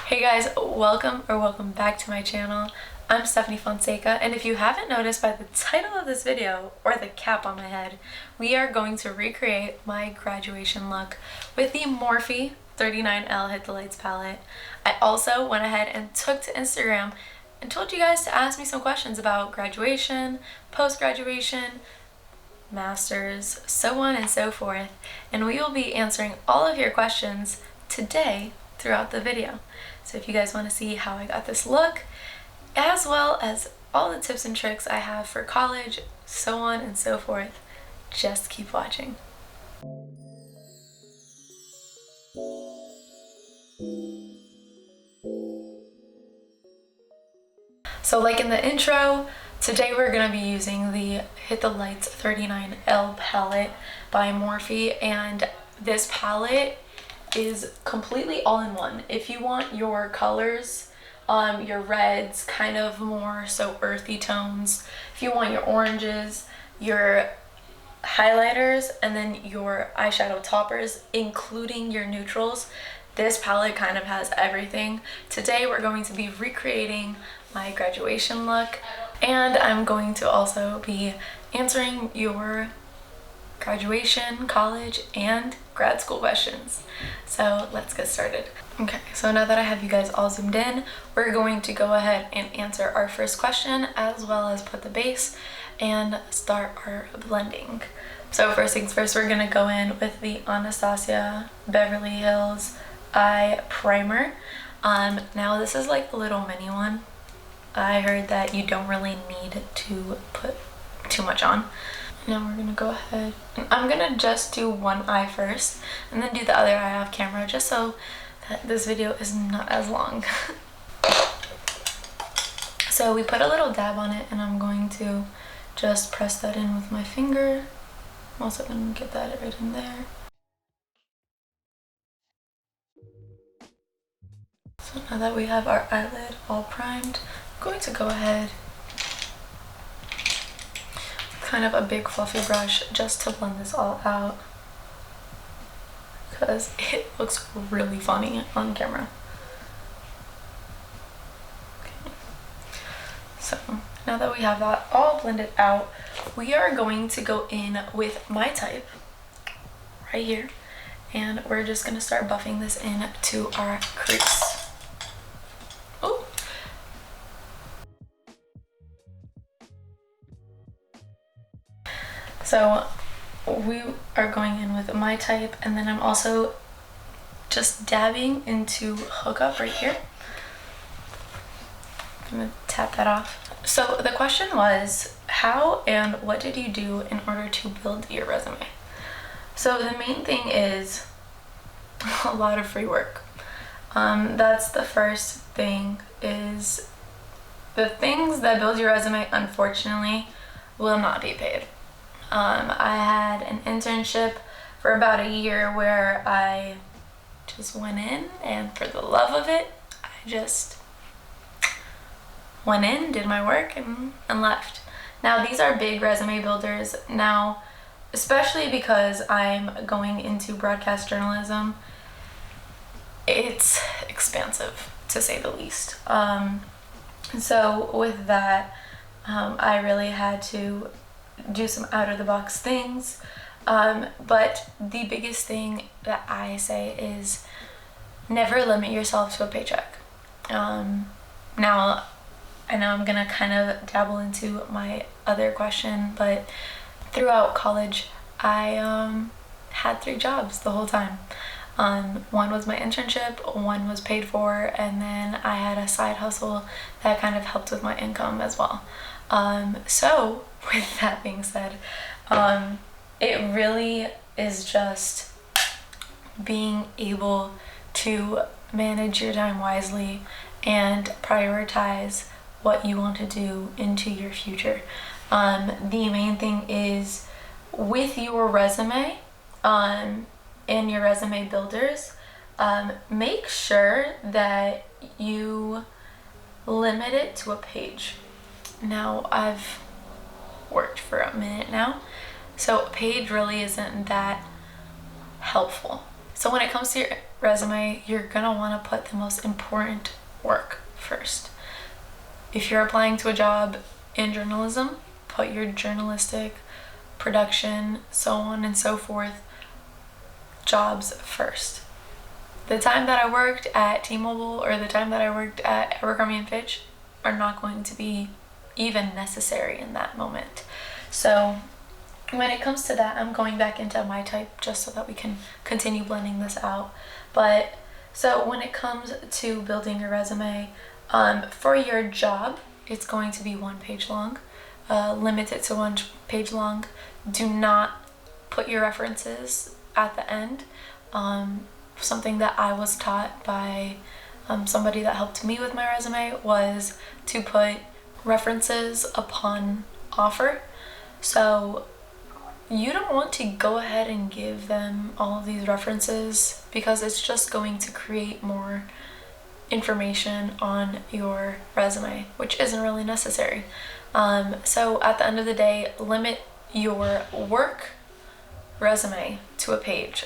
Hey guys, welcome back to my channel. I'm Stephanie Fonslayca, and if you haven't noticed by the title of this video or the cap on my head, we are going to recreate my graduation look with the Morphe 39L Hit the Lights palette. I also went ahead and took to Instagram and told you guys to ask me some questions about graduation, post-graduation, masters, so on and so forth, and we will be answering all of your questions today throughout the video. So if you guys want to see how I got this look, as well as all the tips and tricks I have for college, so on and so forth, just keep watching. So like in the intro, today we're going to be using the Hit the Lights 39L palette by Morphe, and this palette is completely all-in-one. If you want your colors, your reds, kind of more so earthy tones, if you want your oranges, your highlighters, and then your eyeshadow toppers, including your neutrals, this palette kind of has everything. Today we're going to be recreating my graduation look, and I'm going to also be answering your graduation, college, and grad school questions. So let's get started. Okay, so now that I have you guys all zoomed in, we're going to go ahead and answer our first question, as well as put the base and start our blending. So first things first, we're gonna go in with the Anastasia Beverly Hills Eye Primer. Now this is like a little mini one. I heard that you don't really need to put too much on. Now we're gonna go ahead, and I'm gonna just do one eye first and then do the other eye off camera, just so that this video is not as long. So we put a little dab on it, and I'm going to just press that in with my finger. I'm also gonna get that right in there. So now that we have our eyelid all primed, I'm going to go ahead, kind of a big fluffy brush, just to blend this all out, because it looks really funny on camera. Okay. So now that we have that all blended out, we are going to go in with my type right here, and we're just going to start buffing this in to our crease. Oh. So we are going in with my type, and then I'm also just dabbing into hookup right here. I'm gonna tap that off. So the question was, how and what did you do in order to build your resume? So the main thing is a lot of free work. That's the first thing. Is the things that build your resume, unfortunately, will not be paid. I had an internship for about a year where I just went in, and for the love of it, I just went in, did my work, and left. Now these are big resume builders. Now, especially because I'm going into broadcast journalism, it's expensive, to say the least. So with that, I really had to do some out-of-the-box things, but the biggest thing that I say is never limit yourself to a paycheck. Now I know I'm gonna kind of dabble into my other question, but throughout college I had 3 jobs the whole time. One was my internship, one was paid for, and then I had a side hustle that kind of helped with my income as well. So with that being said, it really is just being able to manage your time wisely and prioritize what you want to do into your future. The main thing is with your resume, and your resume builders, make sure that you limit it to a page. Now I've worked for a minute now, so a page really isn't that helpful. So when it comes to your resume, you're gonna want to put the most important work first. If you're applying to a job in journalism, put your journalistic, production, so on and so forth, jobs first. The time that I worked at T-Mobile or the time that I worked at Abercrombie & Fitch are not going to be even necessary in that moment. So when it comes to that, I'm going back into my type just so that we can continue blending this out. But so when it comes to building your resume, for your job, it's going to be 1 page long. Limit it to 1 page long. Do not put your references at the end. Something that I was taught by somebody that helped me with my resume was to put references upon offer. So you don't want to go ahead and give them all of these references because it's just going to create more information on your resume, which isn't really necessary. So at the end of the day, limit your work resume to a page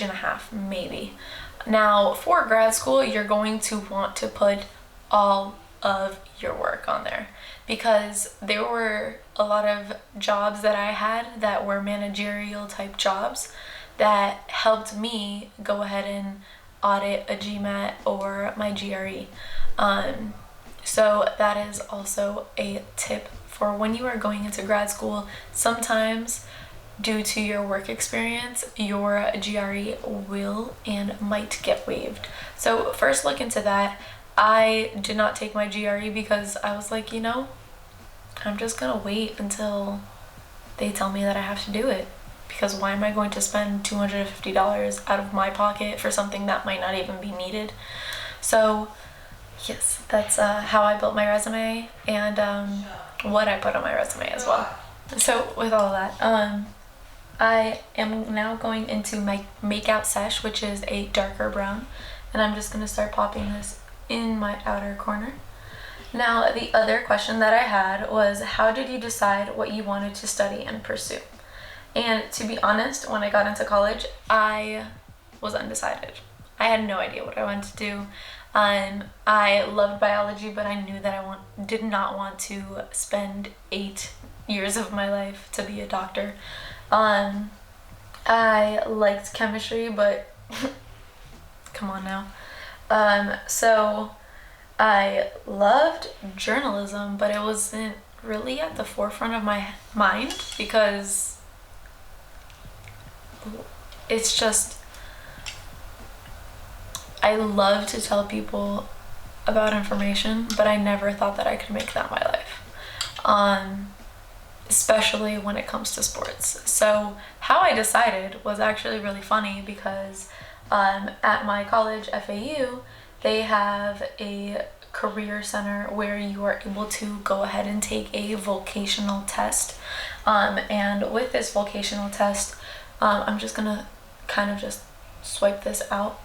and a half, maybe. Now, for grad school, you're going to want to put all of your work on there because there were a lot of jobs that I had that were managerial type jobs that helped me go ahead and audit a GMAT or my GRE. So that is also a tip for when you are going into grad school. Sometimes due to your work experience, your GRE will and might get waived. So first look into that. I did not take my GRE because I was like, you know, I'm just gonna wait until they tell me that I have to do it. Because why am I going to spend $250 out of my pocket for something that might not even be needed? So yes, that's how I built my resume and what I put on my resume as well. So with all of that, I am now going into my makeout sesh, which is a darker brown, and I'm just going to start popping this in my outer corner. Now, the other question that I had was, how did you decide what you wanted to study and pursue? And to be honest, when I got into college, I was undecided. I had no idea what I wanted to do. I loved biology, but I knew that I did not want to spend 8 years of my life to be a doctor. I liked chemistry, but come on now. So I loved journalism, but it wasn't really at the forefront of my mind because it's just, I love to tell people about information, but I never thought that I could make that my life. Especially when it comes to sports. So how I decided was actually really funny because at my college, FAU, they have a career center where you are able to go ahead and take a vocational test. And with this vocational test, I'm just gonna kind of just swipe this out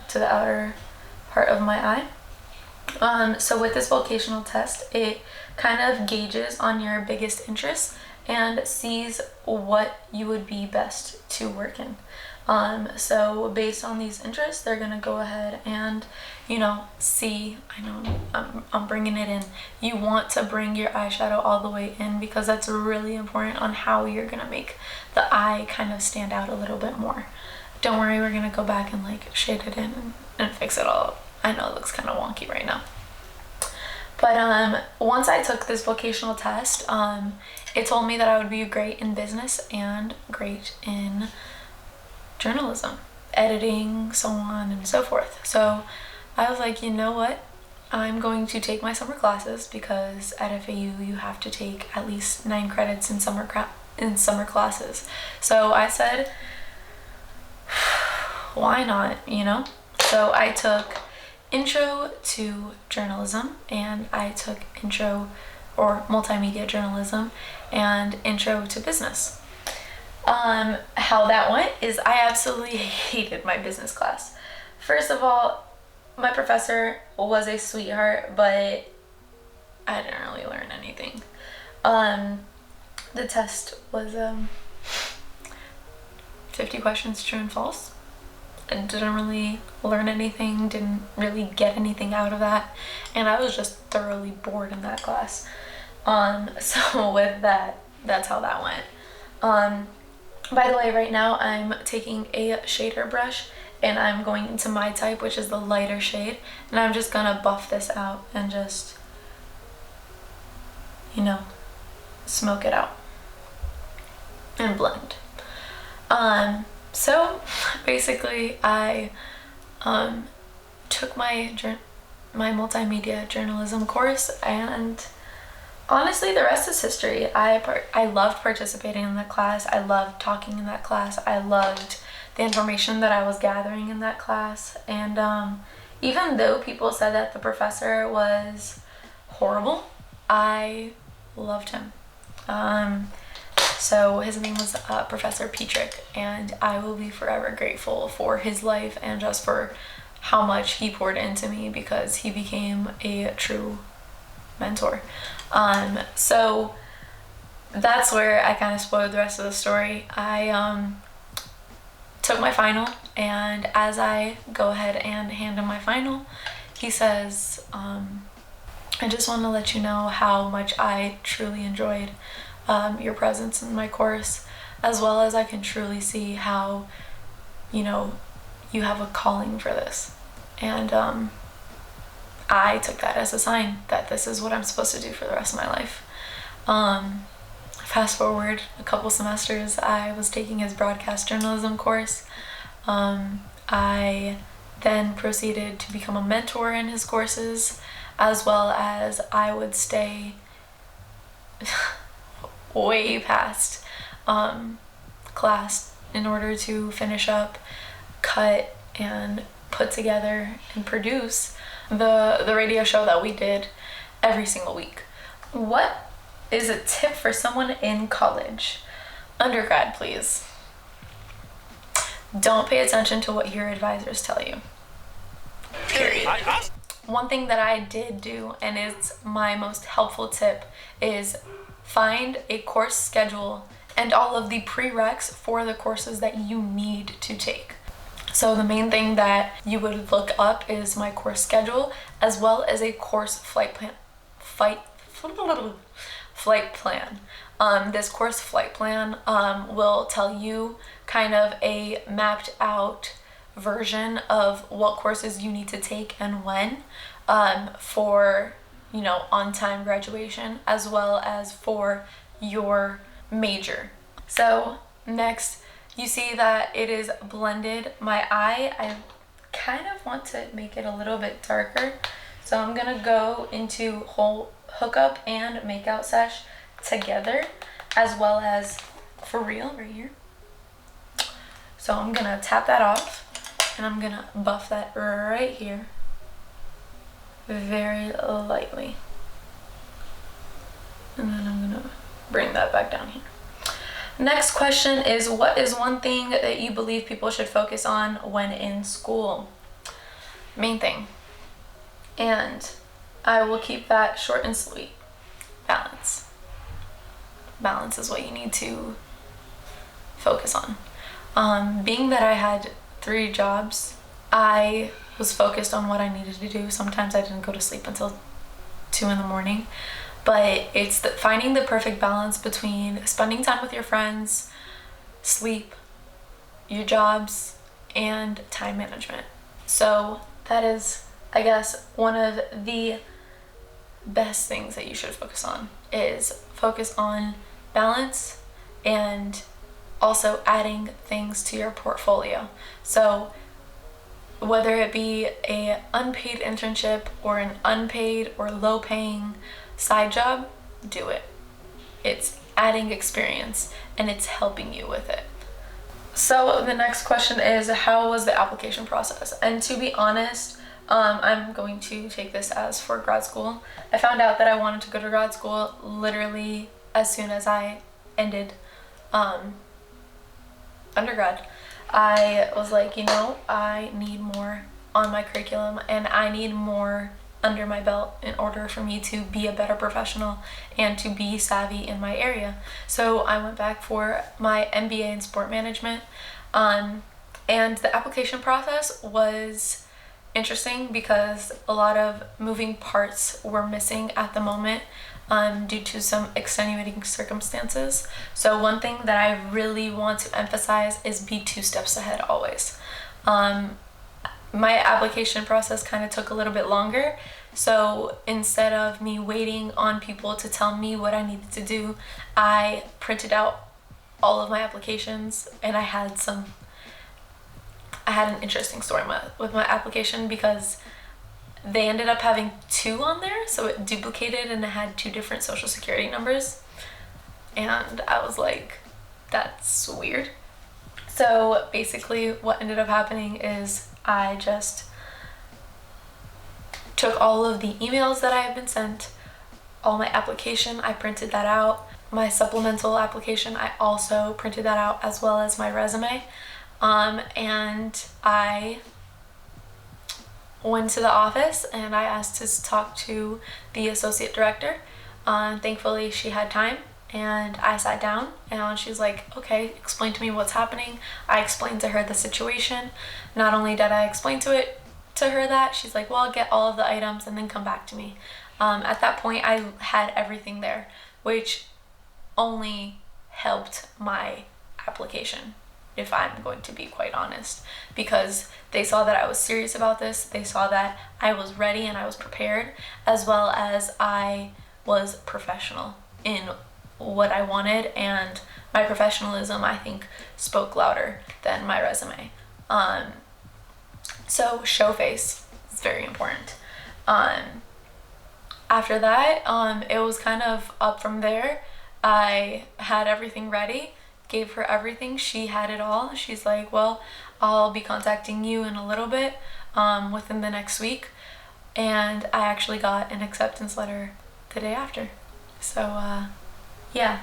to the outer part of my eye. So with this vocational test, it kind of gauges on your biggest interests and sees what you would be best to work in. So based on these interests, they're gonna go ahead and, you know, see, I know I'm bringing it in. You want to bring your eyeshadow all the way in because that's really important on how you're gonna make the eye kind of stand out a little bit more. Don't worry, we're gonna go back and like shade it in and fix it all up. I know it looks kind of wonky right now. But once I took this vocational test, it told me that I would be great in business and great in journalism, editing, so on and so forth. So I was like, you know what? I'm going to take my summer classes because at FAU you have to take at least 9 credits in summer classes. So I said, why not, you know? So I took intro to journalism and I took intro or multimedia journalism and intro to business. How that went is I absolutely hated my business class. First of all, my professor was a sweetheart, but I didn't really learn anything. The test was 50 questions true and false. I didn't really learn anything, didn't really get anything out of that, and I was just thoroughly bored in that class. So with that, that's how that went. By the way, right now I'm taking a shader brush and I'm going into my type, which is the lighter shade, and I'm just gonna buff this out and just, you know, smoke it out and blend. So basically I took my multimedia journalism course, and honestly the rest is history. I loved participating in that class. I loved talking in that class. I loved the information that I was gathering in that class, and even though people said that the professor was horrible, I loved him. So his name was Professor Petrick, and I will be forever grateful for his life and just for how much he poured into me, because he became a true mentor. So that's where I kind of spoiled the rest of the story. I took my final, and as I go ahead and hand him my final, he says, I just want to let you know how much I truly enjoyed your presence in my course, as well as I can truly see how, you know, you have a calling for this. And I took that as a sign that this is what I'm supposed to do for the rest of my life. Fast forward a couple semesters, I was taking his broadcast journalism course. I then proceeded to become a mentor in his courses, as well as I would stay way past class in order to finish up, cut, and put together and produce the radio show that we did every single week. What is a tip for someone in college? Undergrad, please. Don't pay attention to what your advisors tell you. Period. One thing that I did do, and it's my most helpful tip, is find a course schedule and all of the prereqs for the courses that you need to take. So the main thing that you would look up is my course schedule, as well as a course flight plan. This course flight plan will tell you kind of a mapped out version of what courses you need to take and when, for, you know, on-time graduation, as well as for your major. So next, you see that it is blended. My eye, I kind of want to make it a little bit darker, so I'm gonna go into whole hookup and makeout sesh together, as well as for real right here. So I'm gonna tap that off, and I'm gonna buff that right here very lightly, and then I'm gonna bring that back down here. Next question is, what is one thing that you believe people should focus on when in school? Main thing, and I will keep that short and sweet. Balance. Balance is what you need to focus on. Being that I had 3 jobs, I was focused on what I needed to do. Sometimes I didn't go to sleep until 2 in the morning, but it's finding the perfect balance between spending time with your friends, sleep, your jobs, and time management. So that is, I guess, one of the best things that you should focus on, is focus on balance and also adding things to your portfolio. So whether it be a unpaid internship or an unpaid or low paying side job, do it. It's adding experience and it's helping you with it. So the next question is, how was the application process? And to be honest, I'm going to take this as for grad school. I found out that I wanted to go to grad school literally as soon as I ended undergrad. I was like, you know, I need more on my curriculum and I need more under my belt in order for me to be a better professional and to be savvy in my area. So I went back for my MBA in sport management, And the application process was interesting because a lot of moving parts were missing at the moment due to some extenuating circumstances. So one thing that I really want to emphasize is be 2 steps ahead always. My application process kind of took a little bit longer. So instead of me waiting on people to tell me what I needed to do, I printed out all of my applications, and I had an interesting story with my application because they ended up having 2 on there, so it duplicated and it had 2 different social security numbers, and I was like, that's weird. So basically what ended up happening is I just took all of the emails that I had been sent, all my application, I printed that out. My supplemental application, I also printed that out, as well as my resume. And I went to the office and I asked to talk to the associate director. Thankfully she had time, and I sat down and she was like, okay, explain to me what's happening. I explained to her the situation. Not only did I explain to her that, she's like, well, get all of the items and then come back to me. At that point I had everything there, which only helped my application, if I'm going to be quite honest, because they saw that I was serious about this. They saw that I was ready and I was prepared, as well as I was professional in what I wanted, and my professionalism, I think, spoke louder than my resume. So show face is very important. After that, it was kind of up from there. I had everything ready, gave her everything. She had it all. She's like, well, I'll be contacting you in a little bit, within the next week. And I actually got an acceptance letter the day after. So yeah,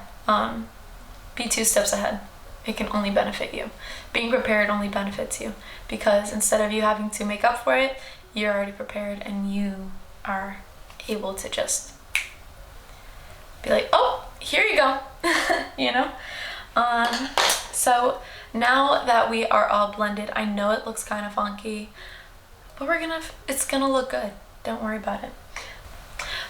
be 2 steps ahead. It can only benefit you. Being prepared only benefits you, because instead of you having to make up for it, you're already prepared and you are able to just be like, oh, here you go. You know? So now that we are all blended, I know it looks kind of funky, but it's gonna look good. Don't worry about it.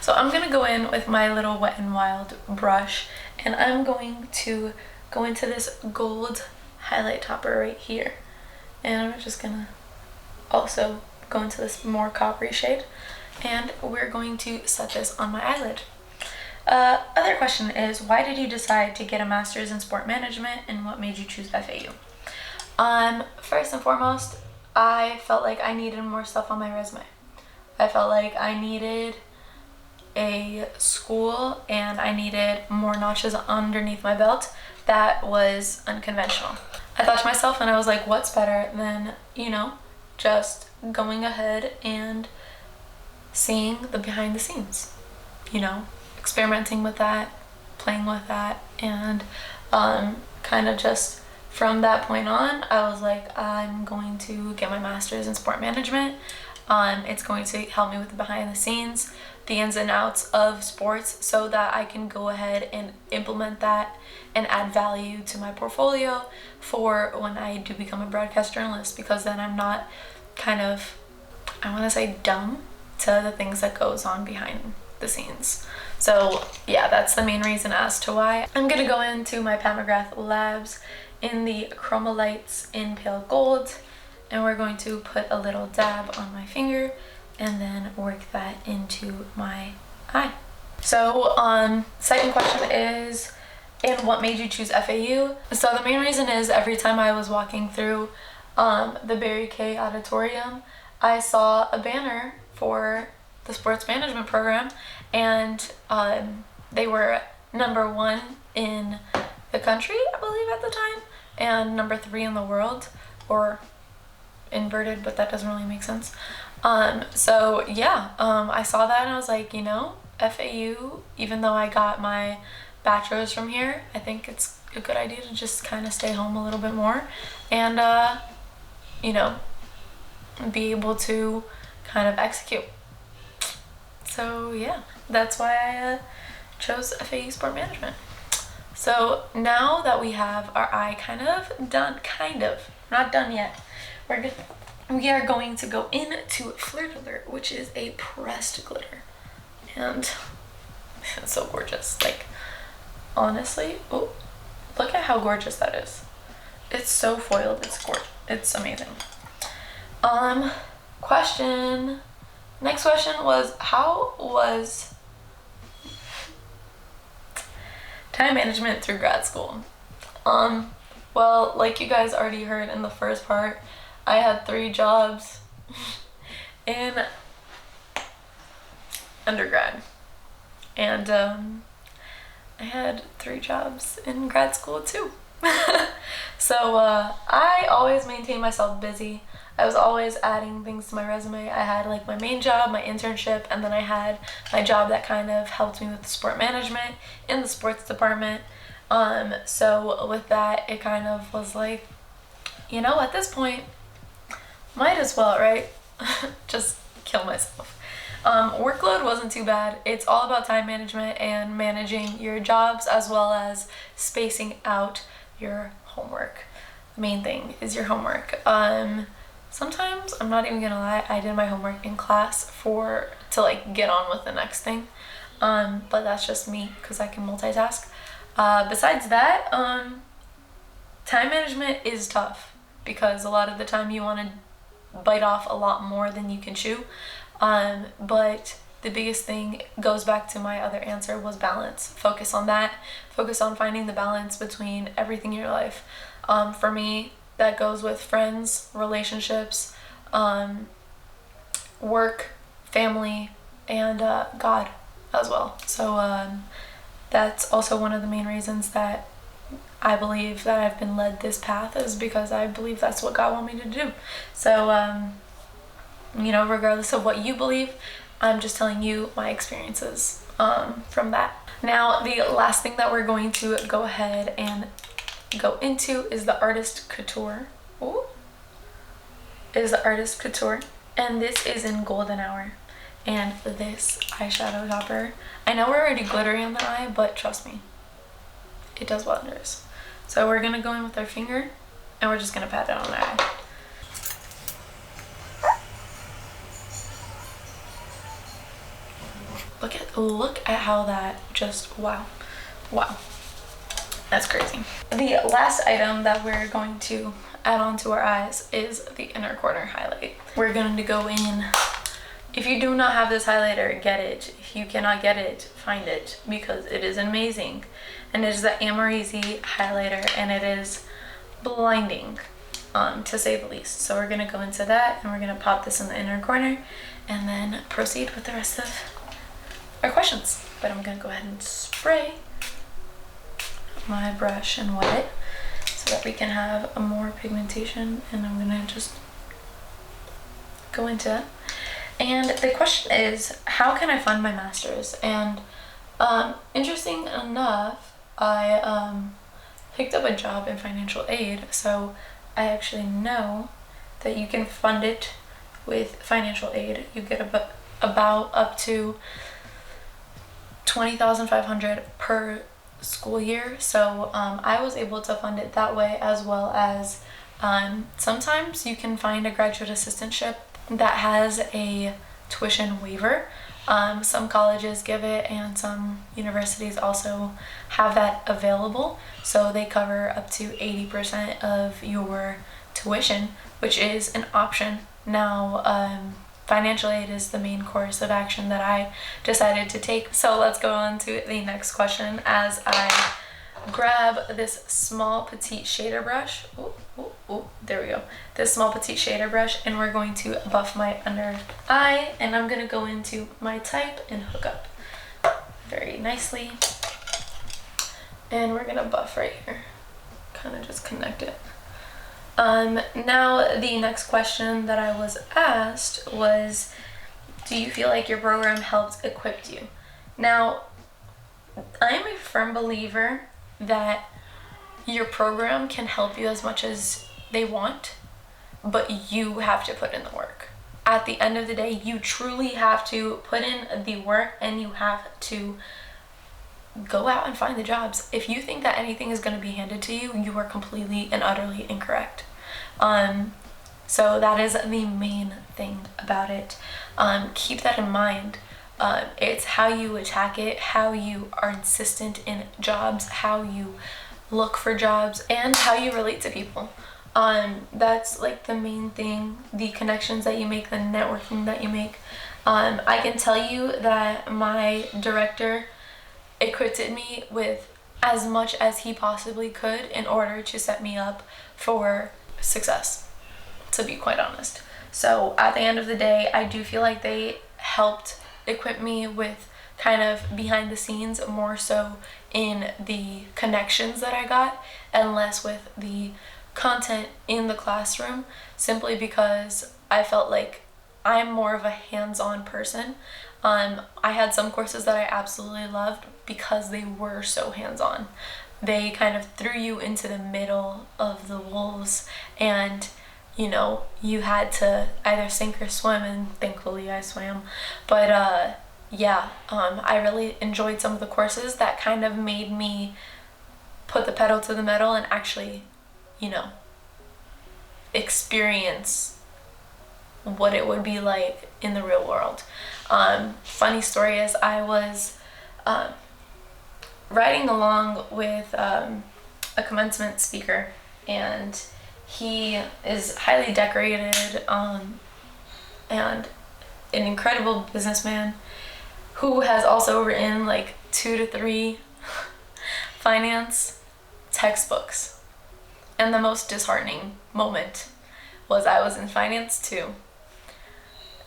So I'm gonna go in with my little Wet n Wild brush, and I'm going to go into this gold highlight topper right here. And I'm just gonna also go into this more coppery shade, and we're going to set this on my eyelid. Other question is, why did you decide to get a master's in sport management, and what made you choose FAU? First and foremost, I felt like I needed more stuff on my resume. I felt like I needed a school and I needed more notches underneath my belt that was unconventional. I thought to myself, and I was like, what's better than, you know, just going ahead and seeing the behind the scenes, you know, experimenting with that, playing with that, and kind of just from that point on, I was like, I'm going to get my master's in sport management. It's going to help me with the behind the scenes, the ins and outs of sports, so that I can go ahead and implement that and add value to my portfolio for when I do become a broadcast journalist, because then I'm not kind of, I want to say, dumb to the things that goes on behind the scenes. So yeah, that's the main reason as to why. I'm gonna go into my Pat McGrath Labs in the Chroma Lights in Pale Gold, and we're going to put a little dab on my finger and then work that into my eye. So second question is, and what made you choose FAU? So the main reason is, every time I was walking through the Barry K Auditorium, I saw a banner for the sports management program, and they were #1 in the country, I believe, at the time, and #3 in the world, or inverted, but that doesn't really make sense. So yeah, I saw that and I was like, you know, FAU, even though I got my bachelor's from here, I think it's a good idea to just kind of stay home a little bit more and you know, be able to kind of execute. So yeah, that's why I chose FAU Sport Management. So now that we have our eye kind of done, not done yet, we are going to go into Flirt Alert, which is a pressed glitter, and it's so gorgeous. Like, honestly, oh, look at how gorgeous that is. It's so foiled. It's gorgeous. It's amazing. Next question was, how was time management through grad school? Well, like you guys already heard in the first part, I had 3 jobs in undergrad, and I had 3 jobs in grad school too. So I always maintained myself busy. I was always adding things to my resume. I had like my main job, my internship, and then I had my job that kind of helped me with sport management in the sports department. So with that, it kind of was like, you know, at this point, might as well, right? Just kill myself. Workload wasn't too bad. It's all about time management and managing your jobs as well as spacing out your homework. The main thing is your homework. Sometimes, I'm not even gonna lie, I did my homework in class to like get on with the next thing. But that's just me because I can multitask. Besides that, time management is tough because a lot of the time you want to bite off a lot more than you can chew. But the biggest thing goes back to my other answer was balance. Focus on that. Focus on finding the balance between everything in your life. For me, that goes with friends, relationships, work, family, and God as well. So that's also one of the main reasons that I believe that I've been led this path, is because I believe that's what God wanted me to do. So, you know, regardless of what you believe, I'm just telling you my experiences from that. Now, the last thing that we're going to go ahead and go into is the Artist Couture. Ooh. Is the Artist Couture, and this is in Golden Hour. And this eyeshadow topper, I know we're already glittery on the eye, but trust me, it does wonders. So we're gonna go in with our finger and we're just gonna pat it on our eye. Look at how that just, wow, that's crazy. The last item that we're going to add on to our eyes is the inner corner highlight. We're going to go in. If you do not have this highlighter, get it. If you cannot get it, find it, because it is amazing. And it is the Amorisi highlighter, and it is blinding, to say the least. So we're gonna go into that, and we're gonna pop this in the inner corner, and then proceed with the rest of our questions. But I'm gonna go ahead and spray my brush and wet it so that we can have a more pigmentation, and I'm gonna just go into it. And the question is, how can I fund my master's? And interesting enough, I picked up a job in financial aid, so I actually know that you can fund it with financial aid. You get about up to $20,500 per school year. So I was able to fund it that way, as well as sometimes you can find a graduate assistantship that has a tuition waiver. Some colleges give it, and some universities also have that available. So they cover up to 80% of your tuition, which is an option. Now, financial aid is the main course of action that I decided to take. So let's go on to the next question as I grab this small petite shader brush. There we go. This small petite shader brush, and we're going to buff my under eye, and I'm gonna go into my type and hook up very nicely, and we're gonna buff right here, kind of just connect it. Now the next question that I was asked was, do you feel like your program helped equip you? Now, I'm a firm believer that your program can help you as much as they want, but you have to put in the work. At the end of the day, you truly have to put in the work, and you have to go out and find the jobs. If you think that anything is going to be handed to you, you are completely and utterly incorrect. So that is the main thing about it. Keep that in mind. It's how you attack it, how you are insistent in jobs, how you look for jobs, and how you relate to people. That's like the main thing, the connections that you make, the networking that you make. I can tell you that my director equipped me with as much as he possibly could in order to set me up for success, to be quite honest. So at the end of the day, I do feel like they helped equip me with kind of behind the scenes, more so in the connections that I got and less with the content in the classroom, simply because I felt like I'm more of a hands-on person. I had some courses that I absolutely loved because they were so hands-on. They kind of threw you into the middle of the wolves, and you know, you had to either sink or swim, and thankfully I swam. But yeah, I really enjoyed some of the courses that kind of made me put the pedal to the metal and actually, you know, experience what it would be like in the real world. Funny story is, I was riding along with a commencement speaker, and he is highly decorated and an incredible businessman who has also written like 2 to 3 finance textbooks. And the most disheartening moment was I was in finance too.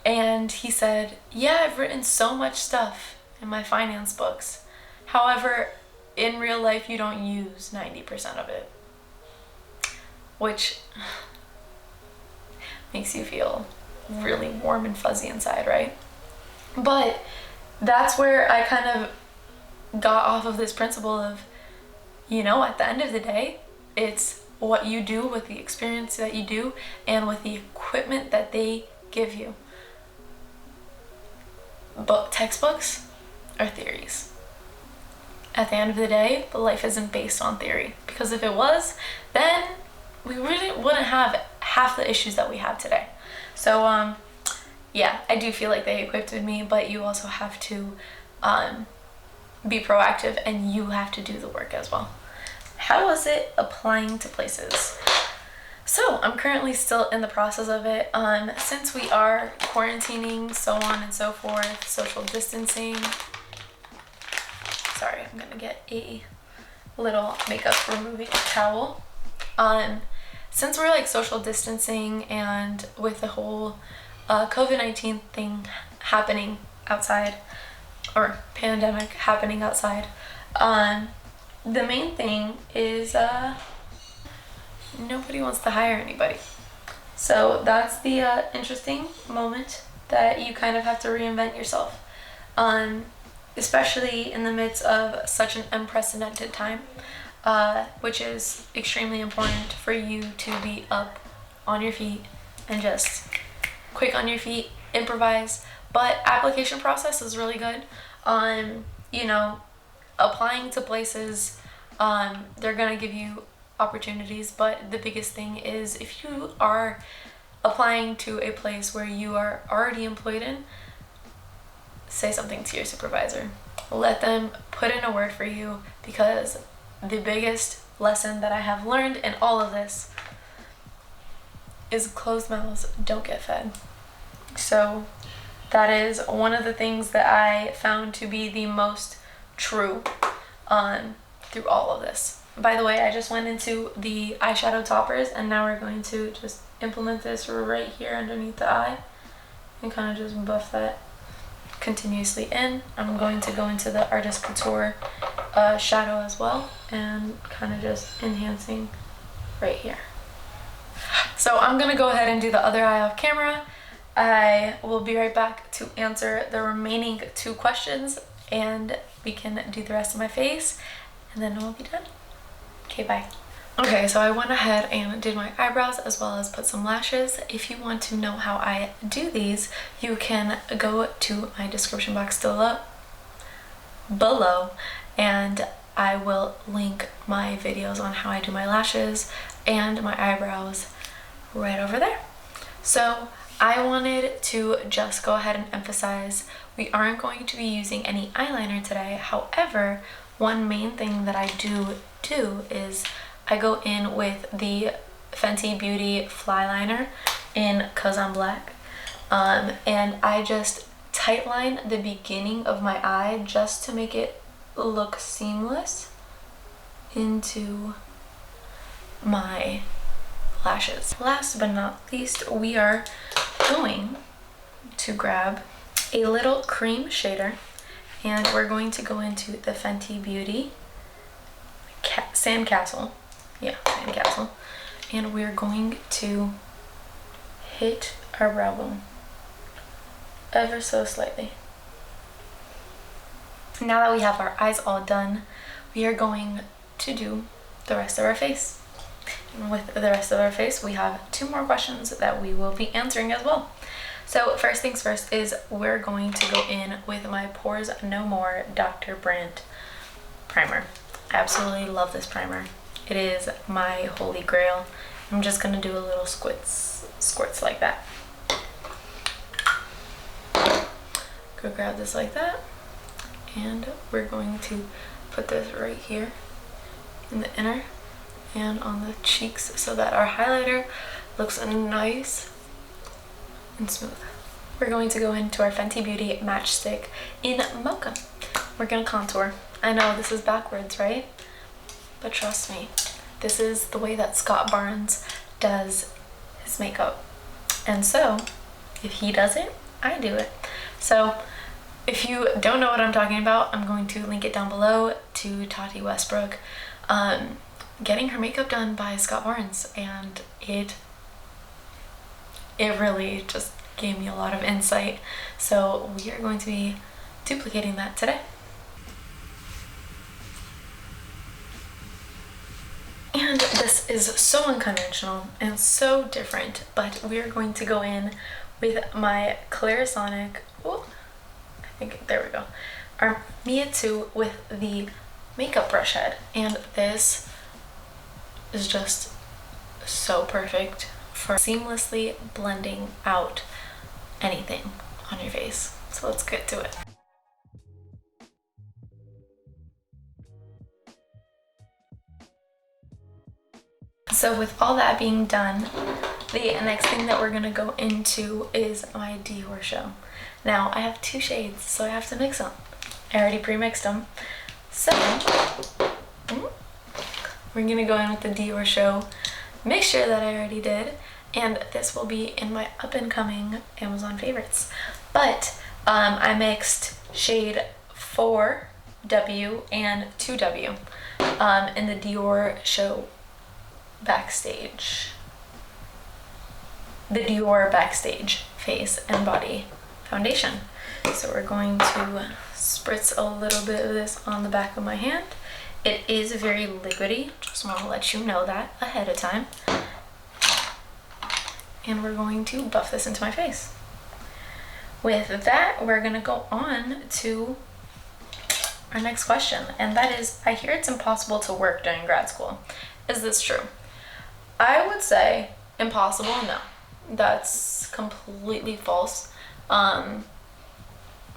And he said, yeah, I've written so much stuff in my finance books. However, in real life, you don't use 90% of it. Which makes you feel really warm and fuzzy inside, right? But that's where I kind of got off of this principle of, you know, at the end of the day, it's what you do with the experience that you do and with the equipment that they give you. But textbooks are theories. At the end of the day, life isn't based on theory, because if it was, then we really wouldn't have half the issues that we have today. So yeah, I do feel like they equipped me, but you also have to be proactive, and you have to do the work as well. How was it applying to places? So I'm currently still in the process of it. Since we are quarantining, so on and so forth, social distancing. Sorry, I'm gonna get a little makeup removing towel. Since we're like social distancing, and with the whole COVID-19 thing happening outside, or pandemic happening outside, the main thing is nobody wants to hire anybody. So that's the interesting moment that you kind of have to reinvent yourself, especially in the midst of such an unprecedented time, which is extremely important for you to be up on your feet and just quick on your feet, improvise. But application process is really good. You know, applying to places, they're gonna give you opportunities, but the biggest thing is, if you are applying to a place where you are already employed in, say something to your supervisor. Let them put in a word for you, because the biggest lesson that I have learned in all of this is closed mouths don't get fed. So that is one of the things that I found to be the most true through all of this. By the way, I just went into the eyeshadow toppers, and now we're going to just implement this right here underneath the eye and kind of just buff that continuously in. I'm going to go into the Artist Couture shadow as well, and kind of just enhancing right here. So I'm gonna go ahead and do the other eye off camera. I will be right back to answer the remaining 2 questions, and we can do the rest of my face, and then we'll be done. Okay, bye. Okay, so I went ahead and did my eyebrows as well as put some lashes. If you want to know how I do these, you can go to my description box below, and I will link my videos on how I do my lashes and my eyebrows right over there. So I wanted to just go ahead and emphasize we aren't going to be using any eyeliner today. However, one main thing that I do is I go in with the Fenty Beauty Fly Liner in Cause I'm Black. And I just tightline the beginning of my eye just to make it look seamless into my lashes. Last but not least, we are going to grab a little cream shader and we're going to go into the Fenty Beauty Sandcastle. Yeah, Sandcastle. And we're going to hit our brow bone ever so slightly. Now that we have our eyes all done, we are going to do the rest of our face. And with the rest of our face, we have 2 more questions that we will be answering as well. So first things first is we're going to go in with my Pores No More Dr. Brandt primer. I absolutely love this primer. It is my holy grail. I'm just gonna do a little squirts like that. Go grab this like that, and we're going to put this right here in the inner and on the cheeks so that our highlighter looks nice and smooth. We're going to go into our Fenty Beauty Matchstick in Mocha. We're gonna contour. I know this is backwards, right? But trust me, this is the way that Scott Barnes does his makeup. And so, if he does it, I do it. So, if you don't know what I'm talking about, I'm going to link it down below to Tati Westbrook getting her makeup done by Scott Barnes, and it really just gave me a lot of insight. So we are going to be duplicating that today. And this is so unconventional and so different, but we are going to go in with my Clarisonic, there we go, our Mia 2 with the makeup brush head. And this is just so perfect for seamlessly blending out anything on your face. So let's get to it. So with all that being done, the next thing that we're gonna go into is my Dior show. Now I have 2 shades, so I have to mix them. I already pre-mixed them. So we're gonna go in with the Dior show mixture that I already did, and this will be in my up and coming Amazon favorites. But I mixed shade 4W and 2W in the Dior show backstage. The Dior Backstage Face and Body Foundation. So we're going to spritz a little bit of this on the back of my hand. It is very liquidy, just want to let you know that ahead of time. And we're going to buff this into my face. With that, we're gonna go on to our next question, and that is, I hear it's impossible to work during grad school. Is this true? I would say impossible, no. That's completely false.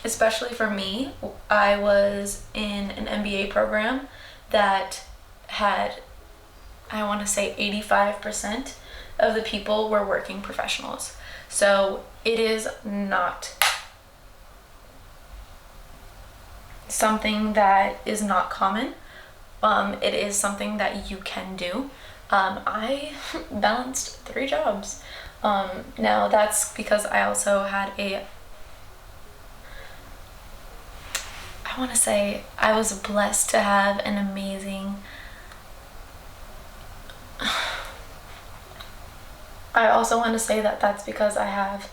Especially for me, I was in an MBA program that had, I want to say 85% of the people were working professionals. So it is not something that is not common. It is something that you can do. I balanced 3 jobs. Now that's because I also had I want to say I was blessed to have an amazing, I also want to say that that's because I have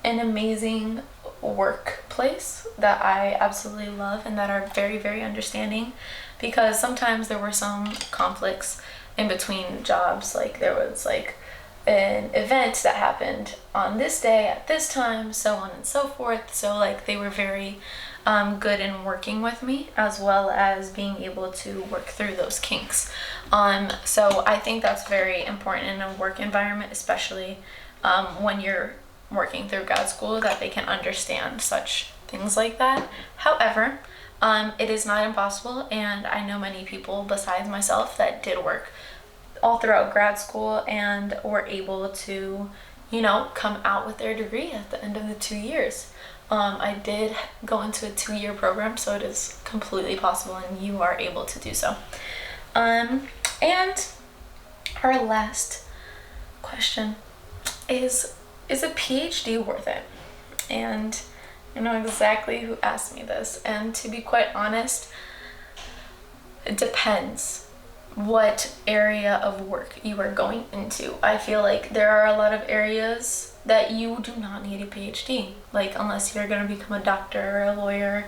an amazing workplace that I absolutely love and that are very, very understanding, because sometimes there were some conflicts in between jobs. Like there was like an event that happened on this day at this time, so on and so forth. So like they were very good in working with me, as well as being able to work through those kinks. So I think that's very important in a work environment, especially when you're working through grad school, that they can understand such things like that. However, it is not impossible, and I know many people besides myself that did work all throughout grad school and were able to, you know, come out with their degree at the end of the 2 years. I did go into a 2-year program, so it is completely possible and you are able to do so. And our last question is a PhD worth it? And I know exactly who asked me this, and to be quite honest, it depends what area of work you are going into. I feel like there are a lot of areas that you do not need a PhD, like unless you're going to become a doctor or a lawyer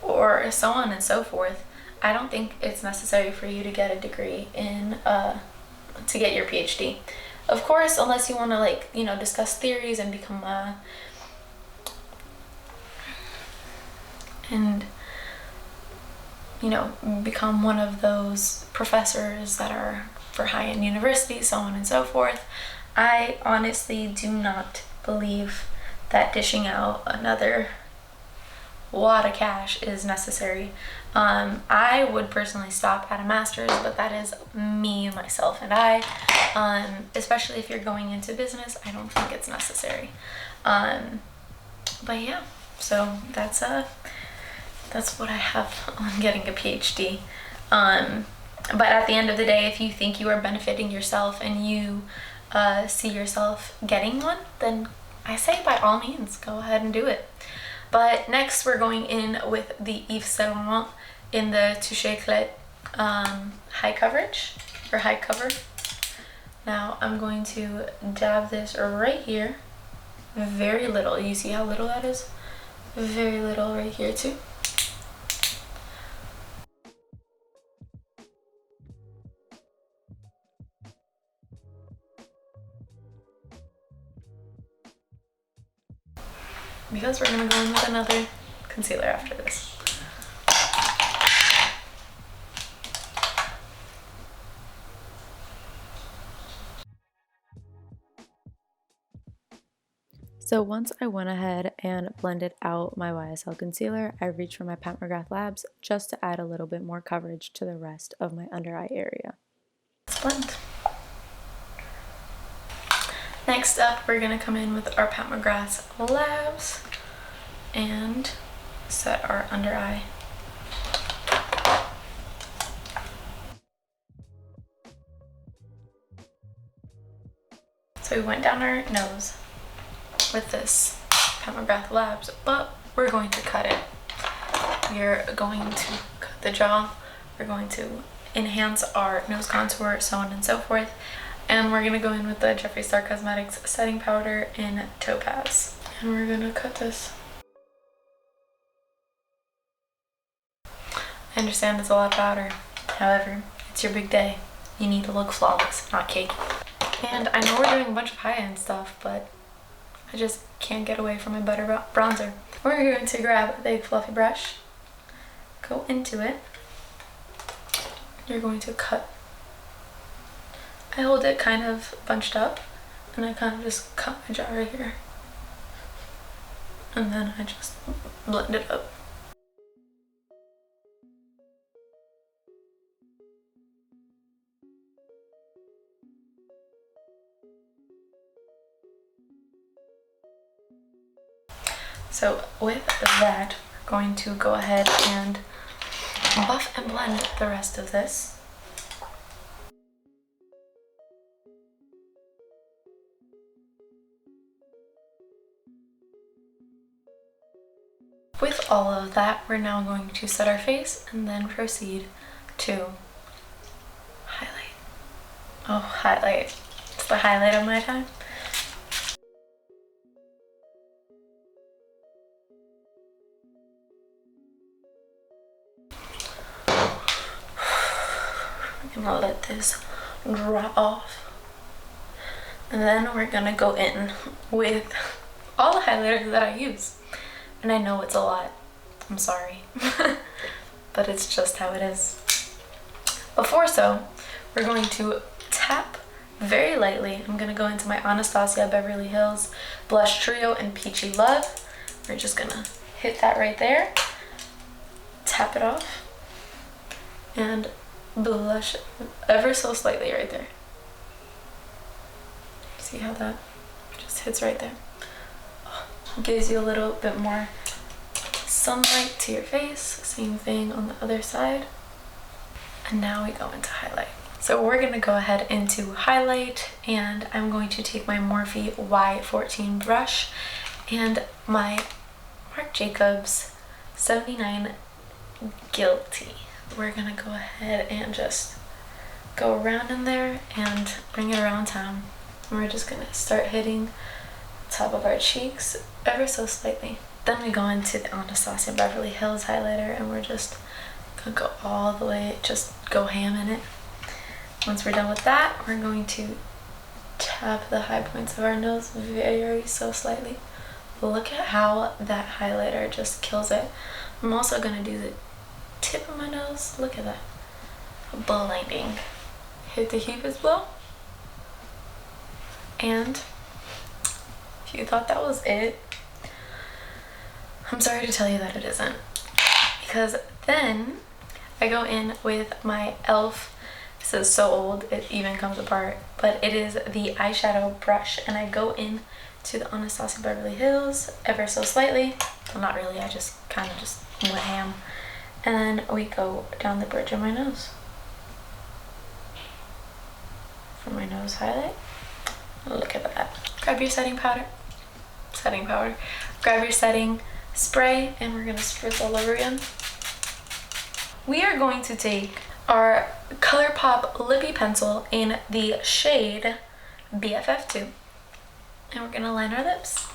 or so on and so forth. I don't think it's necessary for you to get a degree in to get your PhD. Of course, unless you want to, like, you know, discuss theories and become become one of those professors that are for high-end universities, so on and so forth. I honestly do not believe that dishing out another wad of cash is necessary. I would personally stop at a master's, but that is me, myself, and I. Especially if you're going into business, I don't think it's necessary. But yeah, so that's what I have on getting a PhD. But at the end of the day, if you think you are benefiting yourself and you see yourself getting one, then I say by all means, go ahead and do it. But next we're going in with the Yves Saint Laurent in the Touche Éclat high coverage, or high cover. Now I'm going to dab this right here, very little. You see how little that is? Very little right here too. Because we're going to go in with another concealer after this. So once I went ahead and blended out my YSL concealer, I reached for my Pat McGrath Labs just to add a little bit more coverage to the rest of my under eye area. Let's blend. Next up, we're going to come in with our Pat McGrath Labs and set our under eye. So we went down our nose with this Pat McGrath Labs, but we're going to cut it. We're going to cut the jaw, we're going to enhance our nose contour, so on and so forth. And we're going to go in with the Jeffree Star Cosmetics setting powder in Topaz. And we're going to cut this. I understand it's a lot of powder. However, it's your big day. You need to look flawless, not cake. And I know we're doing a bunch of high-end stuff, but I just can't get away from my butter bronzer. We're going to grab a big fluffy brush, go into it. You're going to cut. I hold it kind of bunched up, and I kind of just cut my jaw right here. And then I just blend it up. So with that, we're going to go ahead and buff and blend the rest of this. With all of that, we're now going to set our face and then proceed to highlight. Oh, highlight. It's the highlight of my time. I'm gonna let this dry off. And then we're gonna go in with all the highlighters that I use. And I know it's a lot, I'm sorry, but it's just how it is. Before so, we're going to tap very lightly, I'm gonna go into my Anastasia Beverly Hills Blush Trio in Peachy Love. We're just gonna hit that right there, tap it off, and blush ever so slightly right there. See how that just hits right there? Gives you a little bit more sunlight to your face. Same thing on the other side. And now we go into highlight. So we're gonna go ahead into highlight, and I'm going to take my Morphe Y14 brush and my Marc Jacobs 79 Guilty. We're gonna go ahead and just go around in there and bring it around town. And we're just gonna start hitting the top of our cheeks ever so slightly. Then we go into the Anastasia Beverly Hills highlighter, and we're just gonna go all the way, just go ham in it. Once we're done with that, we're going to tap the high points of our nose very so slightly. Look at how that highlighter just kills it. I'm also gonna do the tip of my nose. Look at that. Blinding. Hit the Cupid's bow. And if you thought that was it, I'm sorry to tell you that it isn't. Because then I go in with my e.l.f. This is so old, it even comes apart. But it is the eyeshadow brush, and I go in to the Anastasia Beverly Hills ever so slightly. Well, not really, I just kind of just went ham. And then we go down the bridge of my nose. For my nose highlight. Look at that. Grab your setting powder. Grab your setting spray, and we're gonna spritz all over again. We are going to take our ColourPop Lippy Pencil in the shade BFF2, and we're gonna line our lips.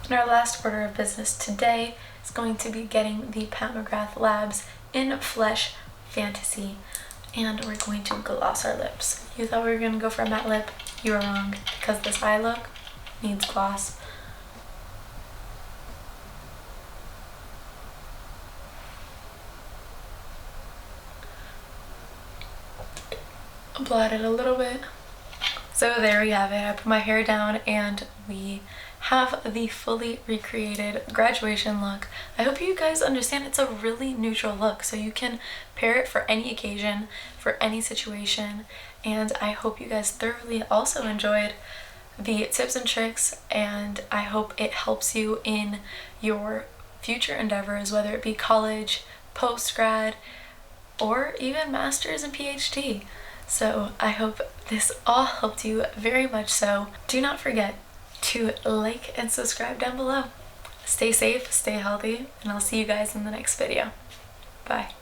And our last order of business today is going to be getting the Pat McGrath Labs In Flesh Fantasy, and we're going to gloss our lips. You thought we were gonna go for a matte lip? You were wrong, because this eye look needs gloss. Blot it a little bit. So there we have it. I put my hair down, and we have the fully recreated graduation look. I hope you guys understand it's a really neutral look, so you can pair it for any occasion, for any situation, and I hope you guys thoroughly also enjoyed the tips and tricks, and I hope it helps you in your future endeavors, whether it be college, post-grad, or even master's and PhD. So I hope this all helped you very much so. Do not forget to like and subscribe down below. Stay safe, stay healthy, and I'll see you guys in the next video. Bye.